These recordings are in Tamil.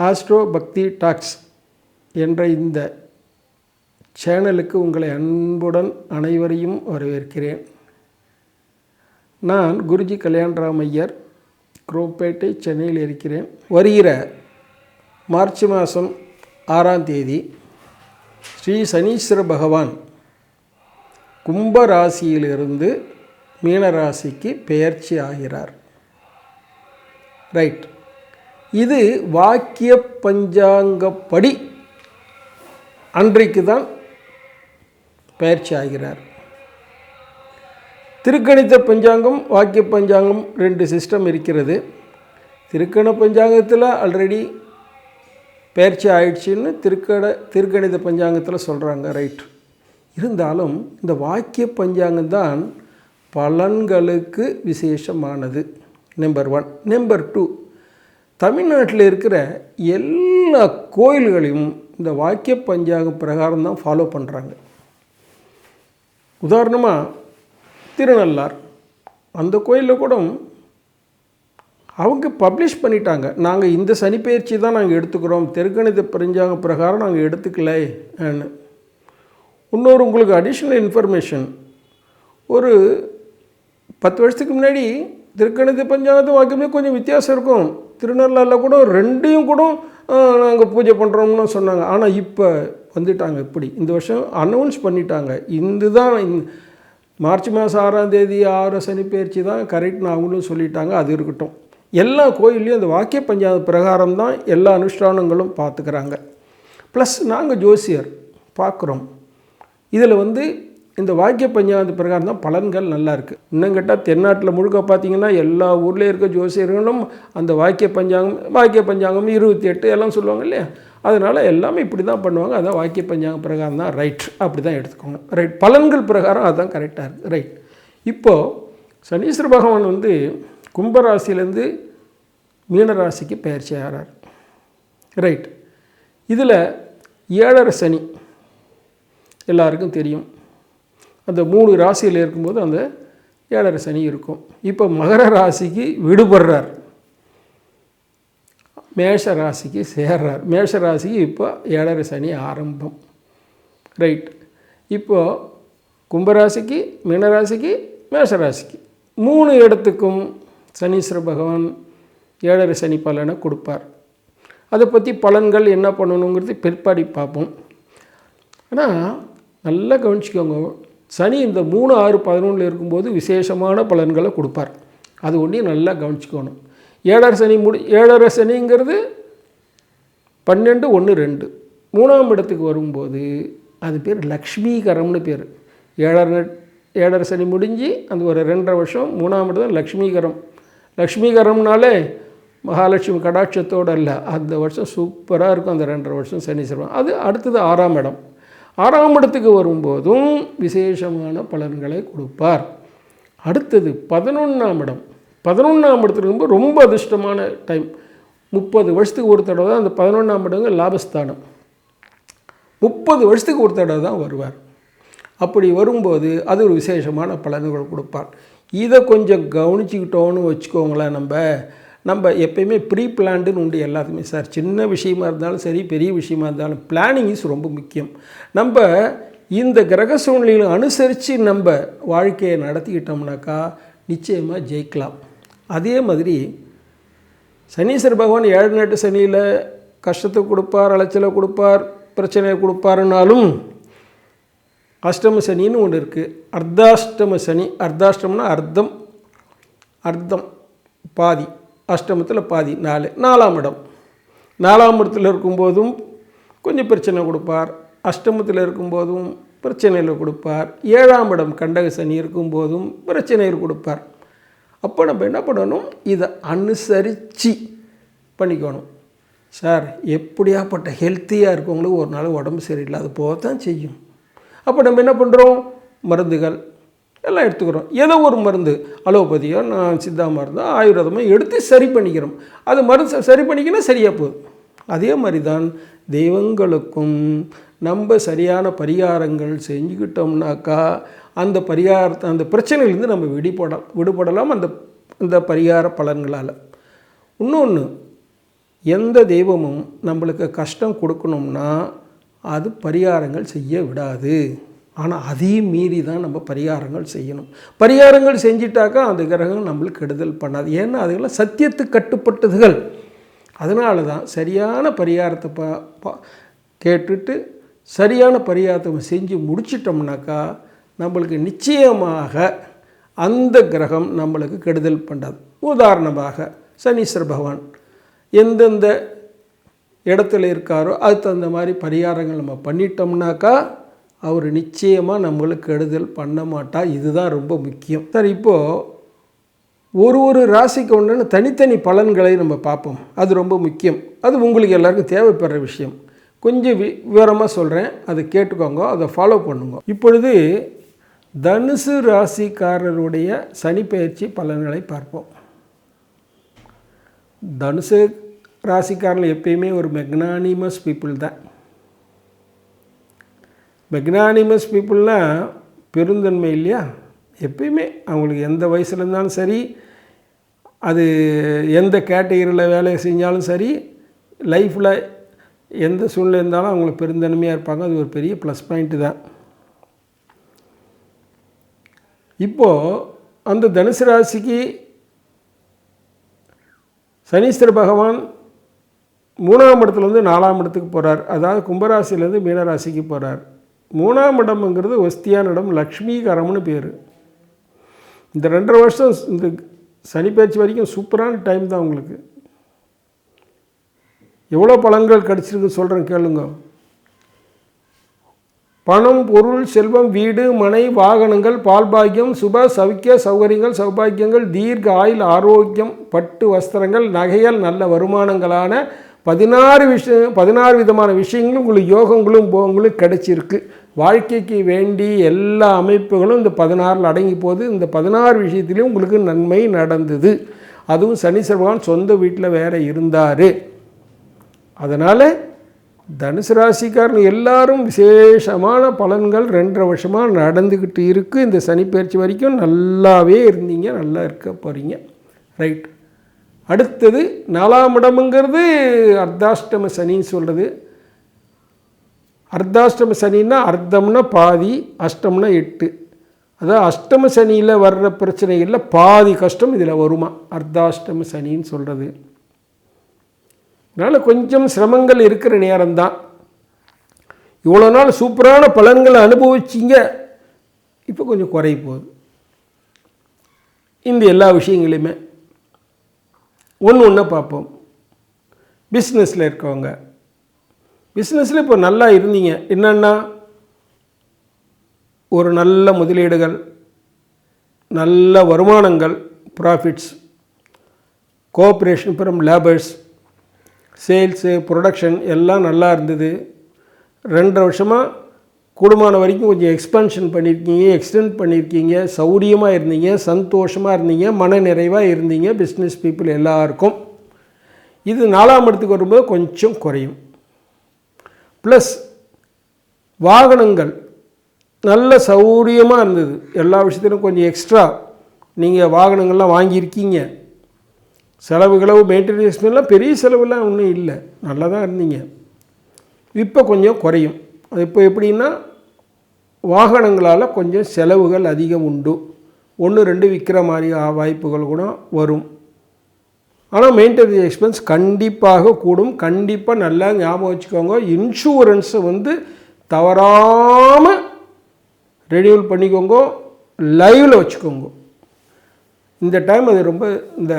ஆஸ்ட்ரோ பக்தி டாக்ஸ் என்ற இந்த சேனலுக்கு உங்களை அன்புடன் அனைவரையும் வரவேற்கிறேன். நான் குருஜி கல்யாண்ராம் ஐயர், குரோப்பேட்டை, சென்னையில் இருக்கிறேன். வருகிற மார்ச் மாதம் 6ஆம் தேதி ஸ்ரீ சனீஸ்வர பகவான் கும்ப ராசியிலிருந்து மீன ராசிக்கு பெயர்ச்சி ஆகிறார். ரைட். இது வாக்கிய பஞ்சாங்கப்படி அன்றைக்கு தான் பெயர்ச்சி ஆகிறார். திருக்கணித பஞ்சாங்கம், வாக்கிய பஞ்சாங்கம் 2 சிஸ்டம் இருக்கிறது. திருக்கண பஞ்சாங்கத்தில் ஆல்ரெடி பெயர்ச்சி ஆயிடுச்சுன்னு திருக்கணித பஞ்சாங்கத்தில் சொல்கிறாங்க. ரைட். இருந்தாலும் இந்த வாக்கிய பஞ்சாங்கம் தான் பலன்களுக்கு விசேஷமானது. நம்பர் 1. நம்பர் 2, தமிழ்நாட்டில் இருக்கிற எல்லா கோயில்களையும் இந்த வாக்கிய பஞ்சாங்க பிரகாரம் தான் ஃபாலோ பண்ணுறாங்க. உதாரணமாக திருநள்ளார், அந்த கோயிலில் கூட அவங்க பப்ளிஷ் பண்ணிட்டாங்க, நாங்கள் இந்த சனிப்பெயர்ச்சி தான் நாங்கள் எடுத்துக்கிறோம், திருக்கணித பஞ்சாங்க பிரகாரம் நாங்கள் எடுத்துக்கலை. இன்னொரு உங்களுக்கு அடிஷ்னல் இன்ஃபர்மேஷன், ஒரு 10 வருஷத்துக்கு முன்னாடி திருக்கணித பஞ்சாங்கத்து வாக்கியமே கொஞ்சம் வித்தியாசம் இருக்கும். திருநள்ளாறில் கூட 2ஐயும் கூட நாங்கள் பூஜை பண்ணுறோம்னு சொன்னாங்க. ஆனால் இப்போ வந்துட்டாங்க, இப்படி இந்த வருஷம் அனௌன்ஸ் பண்ணிட்டாங்க, இதுதான் மார்ச் மாதம் 6ஆம் தேதி 6 சனிப்பெயர்ச்சி தான் கரெக்ட்னு அவங்களும் சொல்லிட்டாங்க. அது இருக்கட்டும். எல்லா கோயில்லையும் அந்த வாக்கிய பஞ்சாங்க பிரகாரம் தான் எல்லா அனுஷ்டானங்களும் பார்த்துக்கிறாங்க. ப்ளஸ் நாங்கள் ஜோசியர் பார்க்குறோம். இதில் இந்த வாக்கிய பஞ்சாங்க பிரகாரம் தான் பலன்கள் நல்லா இருக்குது. இன்னும் கேட்டால் தென்னாட்டில் முழுக்க பார்த்திங்கன்னா எல்லா ஊர்லேயும் இருக்க ஜோசியர்களும் அந்த வாக்கிய பஞ்சாங்கம் 28 எல்லாம் சொல்லுவாங்க இல்லையா, அதனால் எல்லாமே இப்படி தான் பண்ணுவாங்க. அதான் வாக்கிய பஞ்சாங்க பிரகாரம் தான் ரைட், அப்படி தான் எடுத்துக்கோங்க. ரைட். பலன்கள் பிரகாரம் அதுதான் கரெக்டாக இருக்குது. ரைட். இப்போது சனீஸ்வர பகவான் கும்பராசிலேருந்து மீனராசிக்கு பெயர்ச்சி ஆகிறார். ரைட். இதில் 7.5 சனி எல்லாருக்கும் தெரியும். அந்த 3 ராசியில் இருக்கும்போது அந்த 7.5 சனி இருக்கும். இப்போ மகர ராசிக்கு விடுபடுறார், மேஷ ராசிக்கு சேர்றார். மேஷ ராசிக்கு இப்போ 7.5 சனி ஆரம்பம். ரைட். இப்போது கும்பராசிக்கு, மீனராசிக்கு, மேஷராசிக்கு 3 இடத்துக்கும் சனீஸ்வர பகவான் 7.5 சனி பலனை கொடுப்பார். அதை பற்றி பலன்கள் என்ன பண்ணணுங்கிறது பிற்பாடி பார்ப்போம். ஆனால் நல்லா கவனிச்சிக்கோங்க, சனி இந்த 3, 6, 11 இருக்கும்போது விசேஷமான பலன்களை கொடுப்பார். அது ஒன்றையும் நல்லா கவனிச்சிக்கணும். 7.5 சனிங்கிறது 12, 1, 2 3ஆம் இடத்துக்கு வரும்போது அது பேர் லக்ஷ்மீகரம்னு பேர். 7.5 சனி முடிஞ்சு அந்த ஒரு 2.5 வருஷம் 3ஆம் இடம் தான் லக்ஷ்மீகரம். லக்ஷ்மீகரம்னாலே மகாலட்சுமி கடாட்சத்தோடு அல்ல, அந்த வருஷம் சூப்பராக இருக்கும். அந்த 2.5 வருஷம் சனீஸ்வரன். அது அடுத்தது 6ஆம் இடம். 6ஆம் இடத்துக்கு வரும்போதும் விசேஷமான பலன்களை கொடுப்பார். அடுத்தது 11ஆம் இடம். 11ஆம் இடத்துக்கு வரும்போது ரொம்ப அதிர்ஷ்டமான டைம். 30 வருஷத்துக்கு ஒரு தடவை தான் அந்த 11ஆம் இடங்க லாபஸ்தானம். 30 வருஷத்துக்கு ஒரு தடவை தான் வருவார். அப்படி வரும்போது அது ஒரு விசேஷமான பலன்கள் கொடுப்பார். இதை கொஞ்சம் கவனிச்சுக்கிட்டோன்னு வச்சுக்கோங்களேன். நம்ம எப்பயுமே ப்ரீ பிளான்டுன்னு உண்டு எல்லாத்துக்குமே. சார், சின்ன விஷயமா இருந்தாலும் சரி, பெரிய விஷயமா இருந்தாலும் பிளானிங் இஸ் ரொம்ப முக்கியம். நம்ம இந்த கிரக சூழ்நிலைகளை அனுசரித்து நம்ம வாழ்க்கையை நடத்திக்கிட்டோம்னாக்கா நிச்சயமாக ஜெயிக்கலாம். அதே மாதிரி சனீஸ்வர பகவான் 7-8 சனியில் கஷ்டத்தை கொடுப்பார், அலைச்சலை கொடுப்பார், பிரச்சனையை கொடுப்பாருனாலும் அஷ்டம சனின்னு ஒன்று இருக்குது. அர்த்தாஷ்டம சனி. அர்த்தாஷ்டமம்னா அர்த்தம் பாதி, அஷ்டமத்தில் பாதி 4. 4ஆம் இடம். 4ஆம் இடத்துல இருக்கும்போதும் கொஞ்சம் பிரச்சனை கொடுப்பார், அஷ்டமத்தில் இருக்கும்போதும் பிரச்சனையில் கொடுப்பார், 7ஆம் இடம் கண்டக சனி இருக்கும்போதும் பிரச்சனைகள் கொடுப்பார். அப்போ நம்ம என்ன பண்ணணும், இதை அனுசரித்து பண்ணிக்கணும். சார், எப்படியாப்பட்ட ஹெல்த்தியாக இருக்கவங்களுக்கு ஒரு நாள் உடம்பு சரியில்லாத போக தான் செய்யும். அப்போ நம்ம என்ன பண்ணுறோம், மருந்துகள் எல்லாம் எடுத்துக்கிறோம். ஏதோ ஒரு மருந்து, அலோபதியோ சித்தா மருந்தோ ஆயுர்வேதமோ எடுத்து சரி பண்ணிக்கிறோம். அது மருந்து சரி பண்ணிக்கினா சரியாக போகுது. அதே மாதிரி தான் தெய்வங்களுக்கும் நம்ம சரியான பரிகாரங்கள் செஞ்சுக்கிட்டோம்னாக்கா அந்த பரிகாரத்தை அந்த பிரச்சனையிலேருந்து நம்ம விடுபடலாம் அந்த பரிகார பலன்களால். இன்னொன்று, எந்த தெய்வமும் நம்மளுக்கு கஷ்டம் கொடுக்கணும்னா அது பரிகாரங்கள் செய்ய விடாது. ஆனால் அதையும் மீறி தான் நம்ம பரிகாரங்கள் செய்யணும். பரிகாரங்கள் செஞ்சிட்டாக்கா அந்த கிரகம் நம்மளுக்கு கெடுதல் பண்ணாது. ஏன்னா அதுக்கெல்லாம் சத்தியத்துக்கு கட்டுப்பட்டதுகள். அதனால தான் சரியான பரிகாரத்தை கேட்டுட்டு சரியான பரிகாரத்தை செஞ்சு முடிச்சிட்டோம்னாக்கா நம்மளுக்கு நிச்சயமாக அந்த கிரகம் நம்மளுக்கு கெடுதல் பண்ணாது. உதாரணமாக சனீஸ்வர பகவான் எந்தெந்த இடத்துல இருக்காரோ அதுக்கு தகுந்த மாதிரி பரிகாரங்கள் நம்ம பண்ணிட்டோம்னாக்கா அவர் நிச்சயமாக நம்மளுக்கு கெடுதல் பண்ண மாட்டார். இதுதான் ரொம்ப முக்கியம். சரி, இப்போது ஒரு ராசிக்கு ஒன்று தனித்தனி பலன்களை நம்ம பார்ப்போம். அது ரொம்ப முக்கியம். அது உங்களுக்கு எல்லாருக்கும் தேவைப்படுற விஷயம். கொஞ்சம் விவரமாக சொல்கிறேன், அதை கேட்டுக்கோங்க, அதை ஃபாலோ பண்ணுங்க. இப்பொழுது தனுசு ராசிக்காரருடைய சனி பெயர்ச்சி பலன்களை பார்ப்போம். தனுசு ராசிக்காரர்கள் எப்பயுமே ஒரு மெக்னானிமஸ் பீப்புள் தான். மெக்னானிமஸ் பீப்புள்னால் பெருந்தன்மை இல்லையா? எப்பயுமே அவங்களுக்கு எந்த வயசில் இருந்தாலும் சரி, அது எந்த கேட்டகரியில் வேலையை செஞ்சாலும் சரி, லைஃப்பில் எந்த சூழ்நிலை இருந்தாலும் அவங்களுக்கு பெருந்தன்மையாக இருப்பாங்க. அது ஒரு பெரிய ப்ளஸ் பாயிண்ட்டு தான். இப்போது அந்த தனுசு ராசிக்கு சனீஸ்வர பகவான் 3ஆம் இடத்துலேருந்து 4ஆம் இடத்துக்கு போகிறார். அதாவது கும்பராசிலேருந்து மீனராசிக்கு போகிறார். 3ஆம் இடம்ங்கிறது ஒஸ்தியான இடம், லக்ஷ்மிகரம்னு பேர். இந்த 2.5 வருஷம் இந்த சனி பயிற்சி வரைக்கும் சூப்பரான டைம் தான் உங்களுக்கு. எவ்வளோ பலன்கள் கிடச்சிருக்கு சொல்கிறேன் கேளுங்க. பணம், பொருள், செல்வம், வீடு, மனை, வாகனங்கள், பால்பாக்கியம், சுப சௌக்கிய சௌகரியங்கள், சௌபாக்கியங்கள், தீர்க்க ஆயுள், ஆரோக்கியம், பட்டு வஸ்திரங்கள், நகைகள், நல்ல வருமானங்களான 16 விதமான விஷயங்களும் உங்களுக்கு யோகங்களும் போகங்களும் கிடைச்சிருக்கு. வாழ்க்கைக்கு வேண்டி எல்லா அமைப்புகளும் இந்த 16 அடங்கி போகுது. இந்த 16 விஷயத்துலேயும் உங்களுக்கு நன்மை நடந்தது. அதுவும் சனீஸ்வர பகவான் சொந்த வீட்டில் வேறு இருந்தார். அதனால் தனுசு ராசிக்காரன் எல்லாரும் விசேஷமான பலன்கள் 2.5 வருஷமாக நடந்துக்கிட்டு இருக்குது. இந்த சனி பயிற்சி வரைக்கும் நல்லாவே இருந்தீங்க, நல்லா இருக்க போகிறீங்க. ரைட். அடுத்தது 4ஆம் இடம்ங்கிறது அர்த்தாஷ்டம சனின்னு சொல்கிறது. அர்த்தாஷ்டம சனின்னா அர்த்தம்னா பாதி, அஷ்டம்னா 8. அதாவது அஷ்டம சனியில் வர்ற பிரச்சனைகளில் பாதி கஷ்டம் இதில் வருமா, அர்த்தாஷ்டம சனின்னு சொல்கிறது. அதனால் கொஞ்சம் சிரமங்கள் இருக்கிற நேரம்தான். இவ்வளோ நாள் சூப்பரான பலன்களை அனுபவிச்சிங்க, இப்போ கொஞ்சம் குறைய போகுது. இந்த எல்லா விஷயங்களையுமே ஒன்று பார்ப்போம். பிஸ்னஸில் இருக்கவங்க, பிஸ்னஸில் இப்போ நல்லா இருந்தீங்க. என்னென்னா ஒரு நல்ல முதலீடுகள், நல்ல வருமானங்கள், profits, cooperation from labours, sales, production எல்லாம் நல்லா இருந்தது. 2.5 வருஷமாக கூடுமான வரைக்கும் கொஞ்சம் எக்ஸ்பென்ஷன் பண்ணியிருக்கீங்க, எக்ஸ்டெண்ட் பண்ணியிருக்கீங்க, சௌரியமாக இருந்தீங்க, சந்தோஷமாக இருந்தீங்க, மன நிறைவாக இருந்தீங்க. பிஸ்னஸ் பீப்புள் எல்லாருக்கும் இது 4ஆம் இடத்துக்கு வரும்போது கொஞ்சம் குறையும். ப்ளஸ் வாகனங்கள் நல்ல சௌரியமாக இருந்தது. எல்லா விஷயத்திலும் கொஞ்சம் எக்ஸ்ட்ரா நீங்கள் வாகனங்கள்லாம் வாங்கியிருக்கீங்க. செலவுகளவு மெயின்டெனன்ஸ்லாம் பெரிய செலவுலாம் ஒன்றும் இல்லை, நல்லா தான் இருந்தீங்க. இப்போ கொஞ்சம் குறையும். அது இப்போ எப்படின்னா வாகனங்களால் கொஞ்சம் செலவுகள் அதிகம் உண்டு. 1-2 விற்கிற மாதிரி வாய்ப்புகள் கூட வரும். ஆனால் மெயின்டெனன்ஸ் எக்ஸ்பென்ஸ் கண்டிப்பாக கூடும். கண்டிப்பாக நல்லா ஞாபகம் வச்சுக்கோங்க. இன்சூரன்ஸை தவறாமல் ரெனியூவல் பண்ணிக்கோங்க, லைவில் வச்சுக்கோங்க. இந்த டைம் அது ரொம்ப, இந்த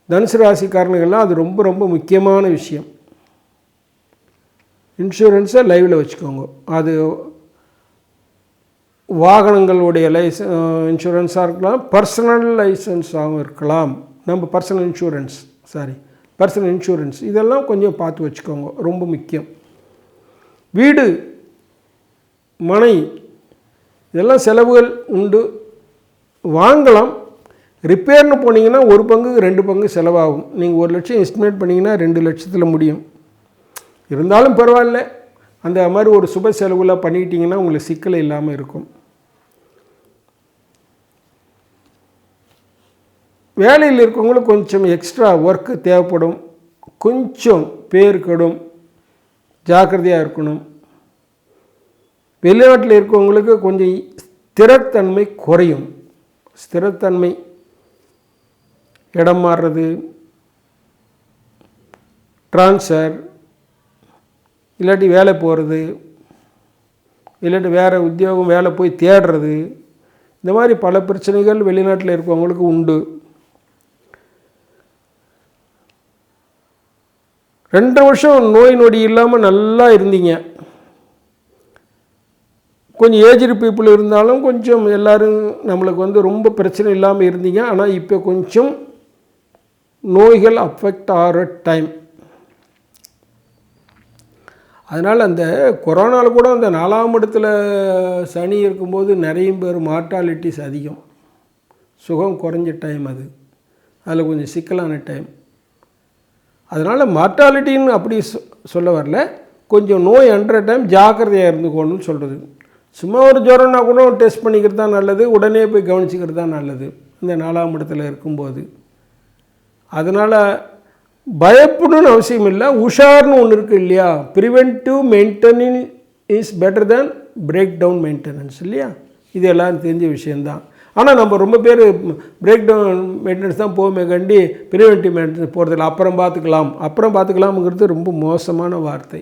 தனுசு ராசிக்காரனுங்கள்லாம் அது ரொம்ப ரொம்ப முக்கியமான விஷயம். இன்சூரன்ஸை லைவில் வச்சுக்கோங்க. அது வாகனங்களுடைய இன்சூரன்ஸாக இருக்கலாம், பர்சனல் லைசன்ஸாகவும் இருக்கலாம். நம்ம பர்சனல் இன்சூரன்ஸ் இதெல்லாம் கொஞ்சம் பார்த்து வச்சுக்கோங்க, ரொம்ப முக்கியம். வீடு, மனை இதெல்லாம் செலவுகள் உண்டு, வாங்கலாம். ரிப்பேர்னு போனீங்கன்னா 1 பங்குக்கு 2 பங்கு செலவாகும். நீங்கள் 1 லட்சம் எஸ்டிமேட் பண்ணிங்கன்னா 2 லட்சத்தில் முடியும். இருந்தாலும் பரவாயில்ல, அந்த மாதிரி ஒரு சுப செலவில் பண்ணிக்கிட்டிங்கன்னா உங்களுக்கு சிக்கல் இல்லாமல் இருக்கும். வேலையில் இருக்கவங்களுக்கு கொஞ்சம் எக்ஸ்ட்ரா ஒர்க்கு தேவைப்படும். கொஞ்சம் பேர் கெடும், ஜாக்கிரதையாக இருக்கணும். வெளிநாட்டில் இருக்கவங்களுக்கு கொஞ்சம் ஸ்திரத்தன்மை குறையும். ஸ்திரத்தன்மை, இடம் மாறுறது, ட்ரான்ஸ்ஃபர், இல்லாட்டி வேலை போகிறது, இல்லாட்டி வேறு உத்தியோகம் வேலை போய் தேடுறது, இந்த மாதிரி பல பிரச்சனைகள் வெளிநாட்டில் இருக்கவங்களுக்கு உண்டு. 2 வருஷம் நோய் நொடி இல்லாமல் நல்லா இருந்தீங்க. கொஞ்சம் ஏஜ்டு பீப்புள் இருந்தாலும் கொஞ்சம் எல்லோரும் நம்மளுக்கு ரொம்ப பிரச்சனை இல்லாமல் இருந்தீங்க. ஆனால் இப்போ கொஞ்சம் நோய்கள் அஃபெக்ட் ஆகிற டைம். அதனால் அந்த கொரோனாவில் கூட அந்த 4ஆம் இடத்துல சனி இருக்கும்போது நிறைய பேர் மார்ட்டாலிட்டிஸ் அதிகம். சுகம் குறைஞ்ச டைம் அது. அதில் கொஞ்சம் சிக்கலான டைம். அதனால் மார்ட்டாலிட்டின்னு அப்படி சொல்ல வரல, கொஞ்சம் நோய் அன்ற டைம் ஜாக்கிரதையாக இருந்துக்கணும்னு சொல்கிறது. சும்மா ஒரு ஜுரம்னா கூட டெஸ்ட் பண்ணிக்கிறது தான் நல்லது, உடனே போய் கவனிச்சிக்கிறது தான் நல்லது இந்த 4ஆம் இடத்துல இருக்கும்போது. அதனால் பயப்படணும்னு அவசியம் இல்லை. உஷார்னு ஒன்று இருக்குது இல்லையா, preventive maintenance is better than breakdown maintenance இல்லையா, இது எல்லோரும் தெரிஞ்ச விஷயந்தான். ஆனால் நம்ம ரொம்ப பேர் பிரேக் டவுன் மெயின்டெனன்ஸ் தான் போகுமே கண்டி ப்ரிவென்டிவ் மெயின்டெனன்ஸ் போகிறதில்ல. அப்புறம் பார்த்துக்கலாம்ங்கிறது ரொம்ப மோசமான வார்த்தை.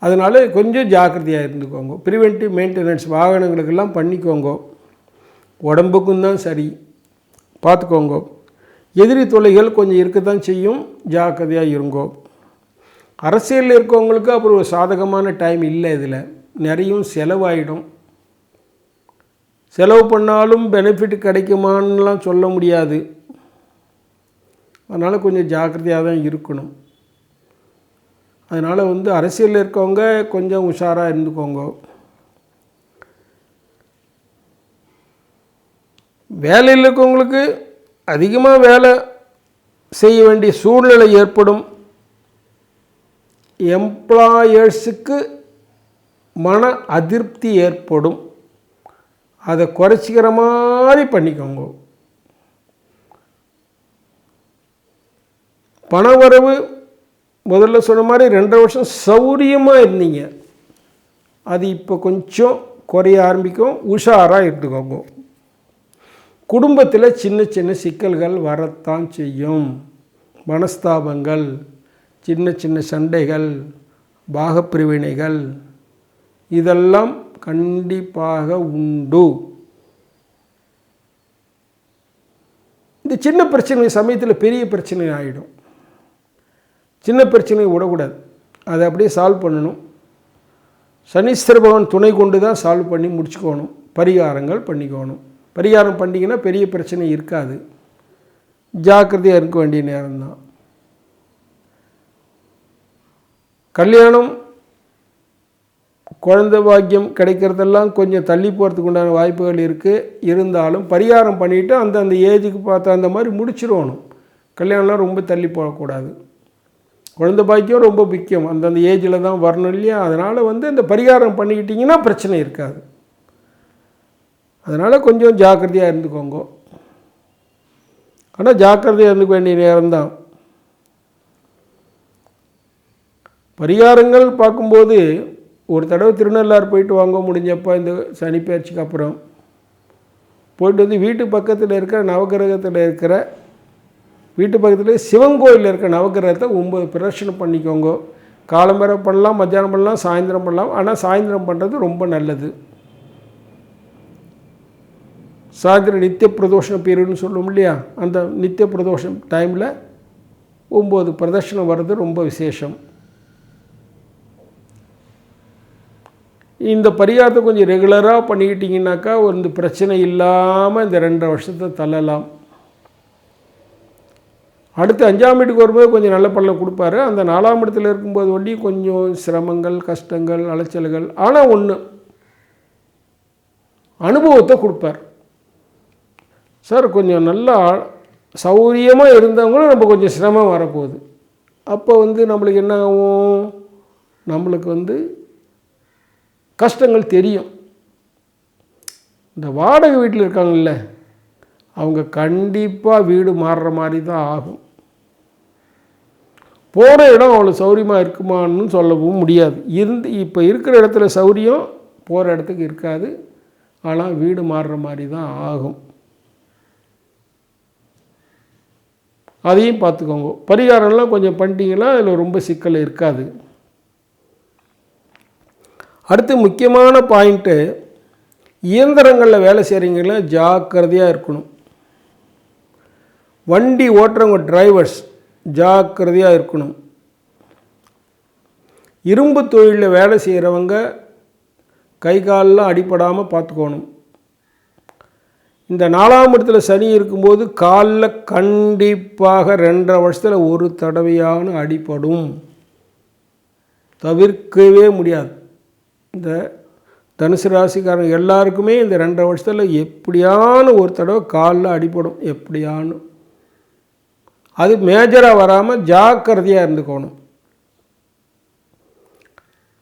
அதனால் கொஞ்சம் ஜாக்கிரதையாக இருந்துக்கோங்க. ப்ரிவென்டிவ் மெயின்டெனன்ஸ் வாகனங்களுக்கெல்லாம் பண்ணிக்கோங்க. உடம்புக்கும் தான் சரி, பார்த்துக்கோங்க. எதிரி தொல்லைகள் கொஞ்சம் இருக்க தான் செய்யும், ஜாக்கிரதையாக இருங்கோ. அரசியலில் இருக்கவங்களுக்கு அப்புறம் ஒரு சாதகமான டைம் இல்லை. இதில் நிறையும் செலவாயிடும். செலவு பண்ணாலும் பெனிஃபிட் கிடைக்குமான்னுலாம் சொல்ல முடியாது. அதனால் கொஞ்சம் ஜாக்கிரதையாக தான் இருக்கணும். அதனால் அரசியலில் இருக்கவங்க கொஞ்சம் உஷாராக இருந்துக்கோங்க. வேலையில் இருக்கவங்களுக்கு அதிகமாக வேலை செய்ய வேண்டிய சூழ்நிலை ஏற்படும். எம்ப்ளாயர்ஸுக்கு மன அதிருப்தி ஏற்படும். அதை குறைச்சிக்கிற மாதிரி பண்ணிக்கோங்க. பணவரவு முதல்ல சொன்ன மாதிரி 2 வருஷம் சௌரியமாக இருந்தீங்க, அது இப்போ கொஞ்சம் குறைய ஆரம்பிக்கும். உஷாராக இருந்துக்கோங்க. குடும்பத்தில் சின்ன சின்ன சிக்கல்கள் வரத்தான் செய்யும். மனஸ்தாபங்கள், சின்ன சின்ன சண்டைகள், பாகப்பிரிவினைகள், இதெல்லாம் கண்டிப்பாக உண்டு. இந்த சின்ன பிரச்சனை சமயத்தில் பெரிய பிரச்சனை ஆகிடும். சின்ன பிரச்சனையை விடக்கூடாது, அதை அப்படியே சால்வ் பண்ணணும். சனீஸ்வர பகவான் துணை கொண்டு தான் சால்வ் பண்ணி முடிச்சுக்கணும். பரிகாரங்கள் பண்ணிக்கணும். பரிகாரம் பண்ணிங்கன்னா பெரிய பிரச்சனை இருக்காது. ஜாக்கிரதையாக இருக்க வேண்டிய நேரம்தான். கல்யாணம், குழந்தை பாக்கியம் கிடைக்கிறதெல்லாம் கொஞ்சம் தள்ளி போகிறதுக்கு உண்டான வாய்ப்புகள் இருக்குது. இருந்தாலும் பரிகாரம் பண்ணிவிட்டு அந்த ஏஜுக்கு பார்த்து அந்த மாதிரி முடிச்சிடணும். கல்யாணம்லாம் ரொம்ப தள்ளி போகக்கூடாது. குழந்தை பாக்கியம் ரொம்ப முக்கியம். அந்தந்த ஏஜில் தான் வரணும் இல்லையா. அதனால் இந்த பரிகாரம் பண்ணிக்கிட்டிங்கன்னா பிரச்சனை இருக்காது. அதனால் கொஞ்சம் ஜாக்கிரதையாக இருந்துக்கோங்க. ஆனால் ஜாக்கிரதையாக இருந்துக்க வேண்டிய நேரம்தான். பரிகாரங்கள் பார்க்கும்போது ஒரு தடவை திருநள்ளாறு போயிட்டு வாங்க முடிஞ்சப்போ இந்த சனி பயிற்சிக்கு அப்புறம் போயிட்டு வீட்டு பக்கத்தில் இருக்கிற நவகிரகத்தில் இருக்கிற வீட்டு பக்கத்தில் சிவன் கோயிலில் இருக்கிற நவகிரகத்தை 9 பிரதட்சணம் பண்ணிக்கோங்க. காலம்பரை பண்ணலாம், மத்தியானம் பண்ணலாம், சாயந்தரம் பண்ணலாம். ஆனால் சாயந்தரம் பண்ணுறது ரொம்ப நல்லது. சாயந்தரம் நித்திய பிரதோஷம் பீரியட்னு சொல்லுவோம் இல்லையா, அந்த நித்திய பிரதோஷம் டைமில் 9 பிரதட்சணம் வர்றது ரொம்ப விசேஷம். இந்த பரிகாரத்தை கொஞ்சம் ரெகுலராக பண்ணிக்கிட்டிங்கனாக்கா இந்த பிரச்சனை இல்லாமல் இந்த 2 வருஷத்தை தள்ளலாம். அடுத்து 5ஆம் வீட்டுக்கு வரும்போது கொஞ்சம் நல்ல பலன் கொடுப்பாரு. அந்த 4ஆம் இடத்துல இருக்கும்போது ஒண்டி கொஞ்சம் சிரமங்கள், கஷ்டங்கள், அலைச்சல்கள். ஆனால் ஒன்று, அனுபவத்தை கொடுப்பார். சார் கொஞ்சம் நல்லா சௌரியமாக இருந்தவங்களும் நம்ம கொஞ்சம் சிரமம் வரப்போகுது. அப்போ நம்மளுக்கு என்ன ஆகும், நம்மளுக்கு கஷ்டங்கள் தெரியும். இந்த வாடகை வீட்டில் இருக்காங்கல்ல, அவங்க கண்டிப்பாக வீடு மாறுற மாதிரி தான் ஆகும். போகிற இடம் அவ்வளோ சௌரியமாக இருக்குமான்னு சொல்லவும் முடியாது. இப்போ இருக்கிற இடத்துல சௌரியம் போகிற இடத்துக்கு இருக்காது. ஆனால் வீடு மாறுற மாதிரி தான் ஆகும். அதையும் பார்த்துக்கோங்க. பரிகாரம்லாம் கொஞ்சம் பண்ணிட்டீங்கன்னா அதில் ரொம்ப சிக்கல் இருக்காது. அடுத்து முக்கியமான பாயிண்ட்டு, இயந்திரங்களில் வேலை செய்கிறீங்களா ஜாக்கிரதையாக இருக்கணும். வண்டி ஓட்டுறவங்க டிரைவர்ஸ் ஜாக்கிரதையாக இருக்கணும். இரும்பு தொழிலில் வேலை செய்கிறவங்க கை காலெலாம் அடிப்படாமல் பார்த்துக்கணும். இந்த 4ஆம் இடத்துல சனி இருக்கும்போது காலில் கண்டிப்பாக 2.5 வருஷத்தில் ஒரு தடவையான அடிப்படும், தவிர்க்கவே முடியாது. இந்த தனுசு ராசிக்காரங்க எல்லாருக்குமே இந்த 2.5 வருஷத்தில் எப்படியான ஒரு தடவை காலில் அடிப்படும், எப்படியானு. அது மேஜராக வராமல் ஜாக்கிரதையாக இருந்துக்கணும்.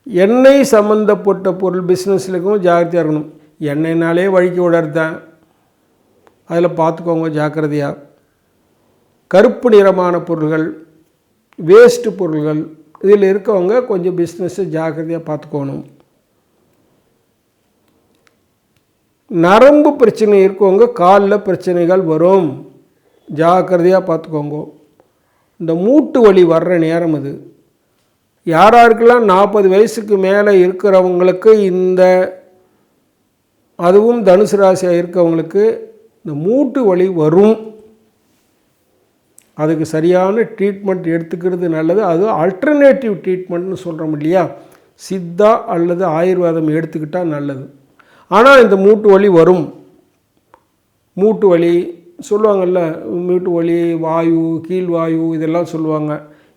எண்ணெய் சம்மந்தப்பட்ட பொருள் பிஸ்னஸ்லுக்கும் ஜாக்கிரதையாக இருக்கணும். எண்ணெய்னாலே வழிக்கு விடறதான், அதில் பார்த்துக்கோங்க ஜாக்கிரதையாக. கருப்பு நிறமான பொருள்கள், வேஸ்ட்டு பொருள்கள், இதில் இருக்கவங்க கொஞ்சம் பிஸ்னஸை ஜாக்கிரதையாக பார்த்துக்கணும். நரம்பு பிரச்சனை இருக்கவங்க காலில் பிரச்சனைகள் வரும், ஜாக்கிரதையாக பார்த்துக்கோங்க. இந்த மூட்டு வலி வர்ற நேரம் இது. யாராருக்கெல்லாம் 40 வயசுக்கு மேலே இருக்கிறவங்களுக்கு அதுவும் தனுசு ராசியாக இருக்கவங்களுக்கு இந்த மூட்டு வலி வரும். அதுக்கு சரியான ட்ரீட்மெண்ட் எடுத்துக்கிறது நல்லது. அது ஆல்டர்னேட்டிவ் ட்ரீட்மெண்ட்னு சொல்கிறோம் இல்லையா, சித்தா அல்லது ஆயுர்வேதம் எடுத்துக்கிட்டால் நல்லது. ஆனால் இந்த மூட்டு வலி வரும். மூட்டு வலி சொல்லுவாங்கள்ல, மூட்டு வலி, வாயு, கீழ்வாயு இதெல்லாம் சொல்லுவாங்க.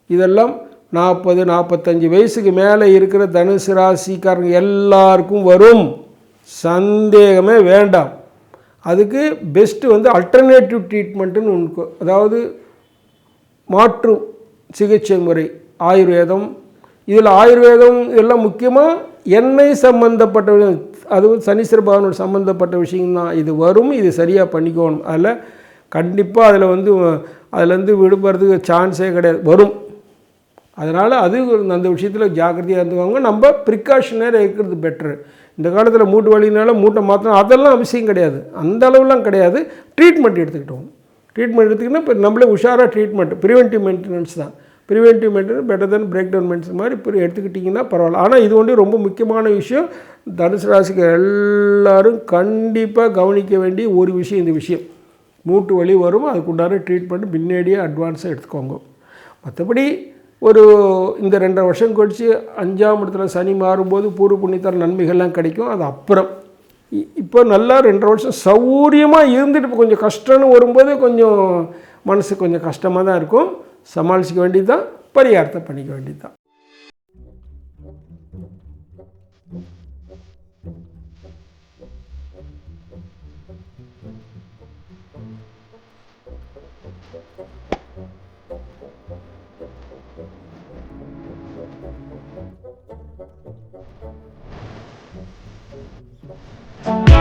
இதெல்லாம் 40-45 வயசுக்கு மேலே இருக்கிற தனுசு ராசிக்காரங்க எல்லாருக்கும் வரும், சந்தேகமே வேண்டாம். அதுக்கு பெஸ்ட்டு அல்டர்னேட்டிவ் ட்ரீட்மெண்ட்டுன்னு ஒன்று, அதாவது மாற்று சிகிச்சை முறை ஆயுர்வேதம். இதில் ஆயுர்வேதம் எல்லாம் முக்கியமாக எண்ணெய் சம்மந்தப்பட்ட, அதுவும் சனீஸ்வர பகவானோட சம்மந்தப்பட்ட விஷயம்தான். இது வரும், இது சரியாக பண்ணிக்கணும். அதில் கண்டிப்பாக அதுலேருந்து விடுபடுறதுக்கு சான்ஸே கிடையாது, வரும். அதனால் அந்த விஷயத்தில் ஜாக்கிரதையாக இருந்துவாங்க. நம்ம ப்ரிகாஷனராக இருக்கிறது பெட்ரு. இந்த காலத்தில் மூட்டு வலினால மூட்டை மாற்றணும் அதெல்லாம் அவசியம் கிடையாது, அந்த அளவுலாம் கிடையாது. ட்ரீட்மெண்ட் எடுத்துக்கிட்டோம். ட்ரீட்மெண்ட் எடுத்துக்கிட்டால் இப்போ நம்மளே உஷாராக ட்ரீட்மெண்ட், ப்ரிவென்டிவ் மெயின்டெனன்ஸ் தான். ப்ரிவென்டிவ் மெயின்டெனன்ஸ் பெட்டர் தென் பிரேக் டவுன் மெயின்டெனன்ஸ் மாதிரி இப்போ எடுத்துக்கிட்டிங்கன்னா பரவாயில்ல. ஆனால் இது ரொம்ப முக்கியமான விஷயம். தனுசு ராசிக்கு எல்லோரும் கண்டிப்பாக கவனிக்க வேண்டிய ஒரு விஷயம் இந்த விஷயம். மூட்டு வலி வரும், அதுக்குண்டான ட்ரீட்மெண்ட் முன்னாடியே அட்வான்ஸாக எடுத்துக்கோங்க. மற்றபடி இந்த 2.5 வருஷம் கழித்து 5ஆம் இடத்துல சனி மாறும்போது பூர்வ புண்ணியத்தால் நன்மைகள்லாம் கிடைக்கும். அது அப்புறம் இப்போ நல்லா 2.5 வருஷம் சௌரியமாக இருந்துட்டு இப்போ கொஞ்சம் கஷ்டம்னு வரும்போது கொஞ்சம் மனசு கொஞ்சம் கஷ்டமாக தான் இருக்கும். சமாளிச்சிக்க வேண்டியது தான், பரிகாரத்தை பண்ணிக்க வேண்டியது தான்.